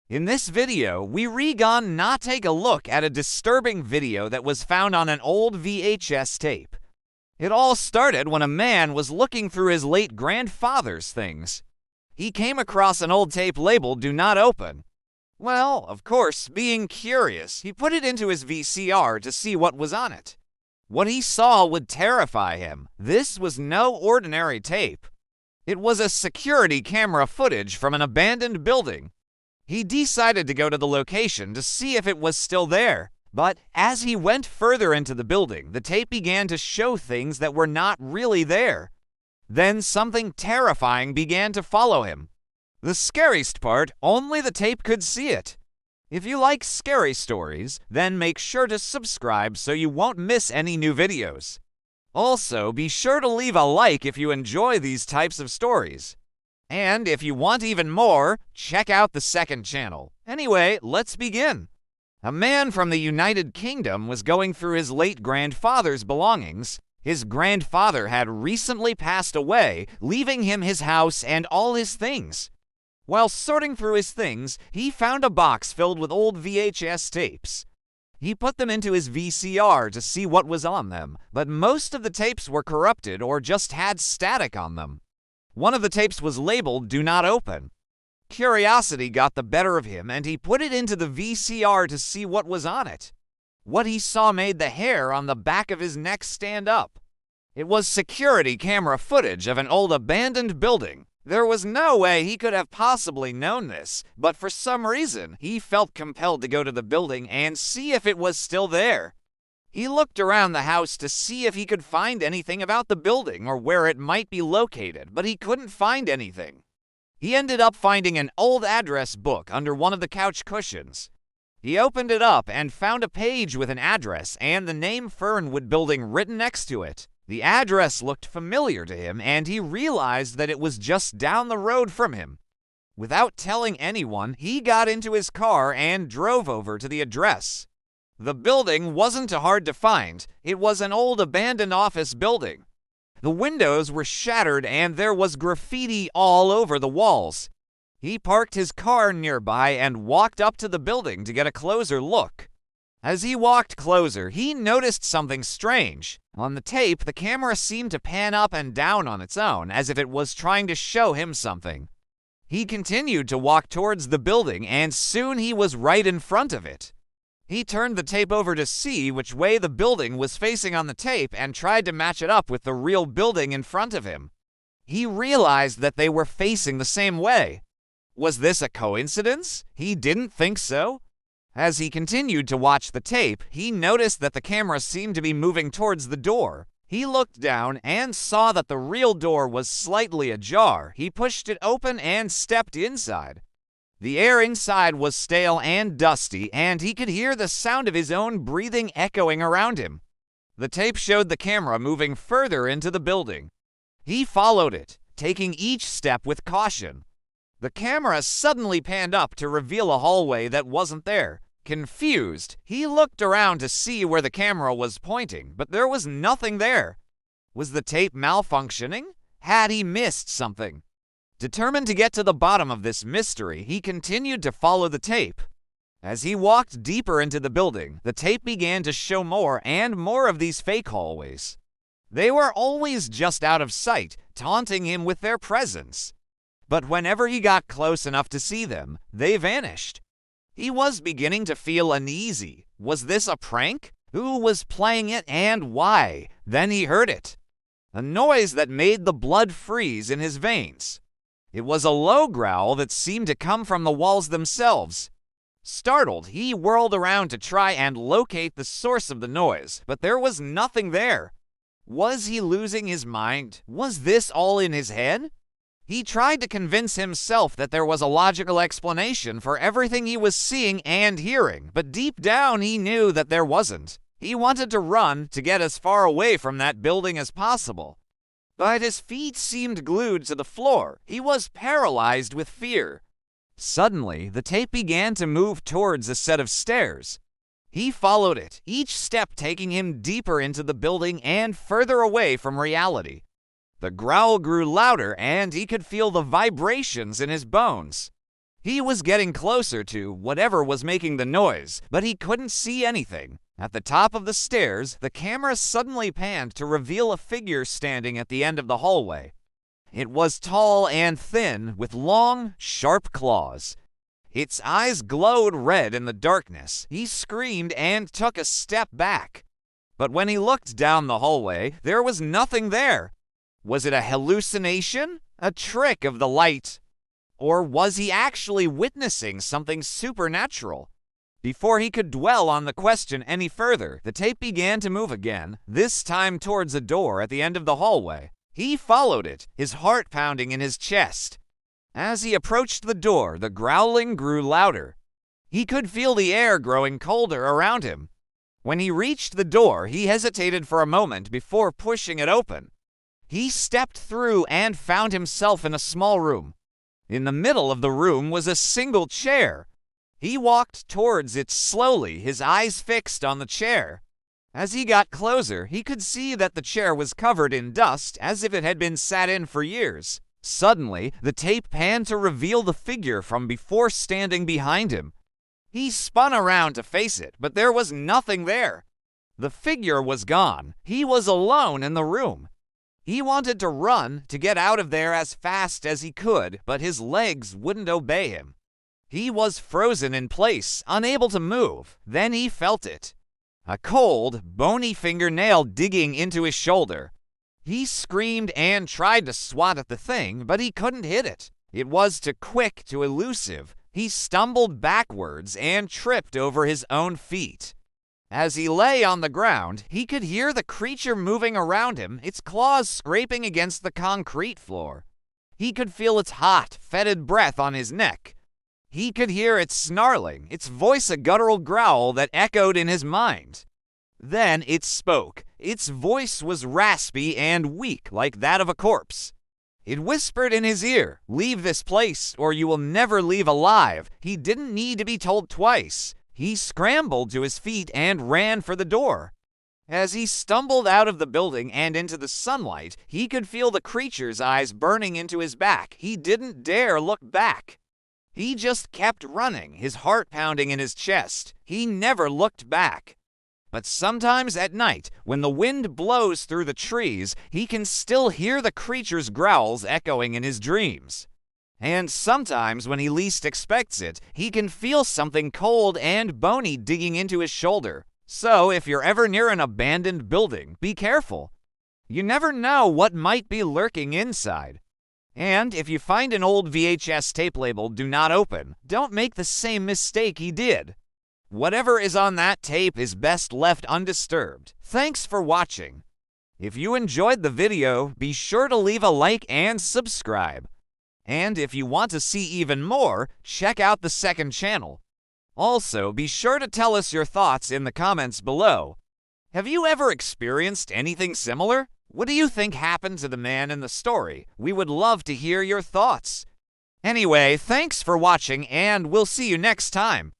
In this video, we gonna take a look at a disturbing video that was found on an old VHS tape. It all started when a man was looking through his late grandfather's things. He came across an old tape labeled "Do Not Open." Well, of course, being curious, he put it into his VCR to see what was on it. What he saw would terrify him. This was no ordinary tape. It was a security camera footage from an abandoned building. He decided to go to the location to see if it was still there. But as he went further into the building, the tape began to show things that were not really there. Then something terrifying began to follow him. The scariest part, only the tape could see it. If you like scary stories, then make sure to subscribe so you won't miss any new videos. Also, be sure to leave a like if you enjoy these types of stories. And if you want even more, check out the second channel. Anyway, let's begin. A man from the United Kingdom was going through his late grandfather's belongings. His grandfather had recently passed away, leaving him his house and all his things. While sorting through his things, he found a box filled with old VHS tapes. He put them into his VCR to see what was on them, but most of the tapes were corrupted or just had static on them. One of the tapes was labeled "Do Not Open." Curiosity got the better of him, and he put it into the VCR to see what was on it. What he saw made the hair on the back of his neck stand up. It was security camera footage of an old abandoned building. There was no way he could have possibly known this, but for some reason, he felt compelled to go to the building and see if it was still there. He looked around the house to see if he could find anything about the building or where it might be located, but he couldn't find anything. He ended up finding an old address book under one of the couch cushions. He opened it up and found a page with an address and the name Fernwood Building written next to it. The address looked familiar to him, and he realized that it was just down the road from him. Without telling anyone, he got into his car and drove over to the address. The building wasn't hard to find. It was an old abandoned office building. The windows were shattered and there was graffiti all over the walls. He parked his car nearby and walked up to the building to get a closer look. As he walked closer, he noticed something strange. On the tape, the camera seemed to pan up and down on its own, as if it was trying to show him something. He continued to walk towards the building, and soon he was right in front of it. He turned the tape over to see which way the building was facing on the tape and tried to match it up with the real building in front of him. He realized that they were facing the same way. Was this a coincidence? He didn't think so. As he continued to watch the tape, he noticed that the camera seemed to be moving towards the door. He looked down and saw that the real door was slightly ajar. He pushed it open and stepped inside. The air inside was stale and dusty, and he could hear the sound of his own breathing echoing around him. The tape showed the camera moving further into the building. He followed it, taking each step with caution. The camera suddenly panned up to reveal a hallway that wasn't there. Confused, he looked around to see where the camera was pointing, but there was nothing there. Was the tape malfunctioning? Had he missed something? Determined to get to the bottom of this mystery, he continued to follow the tape. As he walked deeper into the building, the tape began to show more and more of these fake hallways. They were always just out of sight, taunting him with their presence. But whenever he got close enough to see them, they vanished. He was beginning to feel uneasy. Was this a prank? Who was playing it and why? Then he heard it. A noise that made the blood freeze in his veins. It was a low growl that seemed to come from the walls themselves. Startled, he whirled around to try and locate the source of the noise, but there was nothing there. Was he losing his mind? Was this all in his head? He tried to convince himself that there was a logical explanation for everything he was seeing and hearing, but deep down he knew that there wasn't. He wanted to run to get as far away from that building as possible. But his feet seemed glued to the floor. He was paralyzed with fear. Suddenly, the tape began to move towards a set of stairs. He followed it, each step taking him deeper into the building and further away from reality. The growl grew louder, and he could feel the vibrations in his bones. He was getting closer to whatever was making the noise, but he couldn't see anything. At the top of the stairs, the camera suddenly panned to reveal a figure standing at the end of the hallway. It was tall and thin, with long, sharp claws. Its eyes glowed red in the darkness. He screamed and took a step back. But when he looked down the hallway, there was nothing there. Was it a hallucination? A trick of the light? Or was he actually witnessing something supernatural? Before he could dwell on the question any further, the tape began to move again, this time towards a door at the end of the hallway. He followed it, his heart pounding in his chest. As he approached the door, the growling grew louder. He could feel the air growing colder around him. When he reached the door, he hesitated for a moment before pushing it open. He stepped through and found himself in a small room. In the middle of the room was a single chair. He walked towards it slowly, his eyes fixed on the chair. As he got closer, he could see that the chair was covered in dust as if it had been sat in for years. Suddenly, the tape panned to reveal the figure from before standing behind him. He spun around to face it, but there was nothing there. The figure was gone. He was alone in the room. He wanted to run, to get out of there as fast as he could, but his legs wouldn't obey him. He was frozen in place, unable to move. Then he felt it. A cold, bony fingernail digging into his shoulder. He screamed and tried to swat at the thing, but he couldn't hit it. It was too quick, too elusive. He stumbled backwards and tripped over his own feet. As he lay on the ground, he could hear the creature moving around him, its claws scraping against the concrete floor. He could feel its hot, fetid breath on his neck. He could hear it snarling, its voice a guttural growl that echoed in his mind. Then it spoke. Its voice was raspy and weak, like that of a corpse. It whispered in his ear, "Leave this place, or you will never leave alive." He didn't need to be told twice. He scrambled to his feet and ran for the door. As he stumbled out of the building and into the sunlight, he could feel the creature's eyes burning into his back. He didn't dare look back. He just kept running, his heart pounding in his chest. He never looked back. But sometimes at night, when the wind blows through the trees, he can still hear the creature's growls echoing in his dreams. And sometimes, when he least expects it, he can feel something cold and bony digging into his shoulder. So, if you're ever near an abandoned building, be careful. You never know what might be lurking inside. And if you find an old VHS tape labeled "Do Not Open," don't make the same mistake he did. Whatever is on that tape is best left undisturbed. Thanks for watching. If you enjoyed the video, be sure to leave a like and subscribe. And if you want to see even more, check out the second channel. Also, be sure to tell us your thoughts in the comments below. Have you ever experienced anything similar? What do you think happened to the man in the story? We would love to hear your thoughts. Anyway, thanks for watching, and we'll see you next time.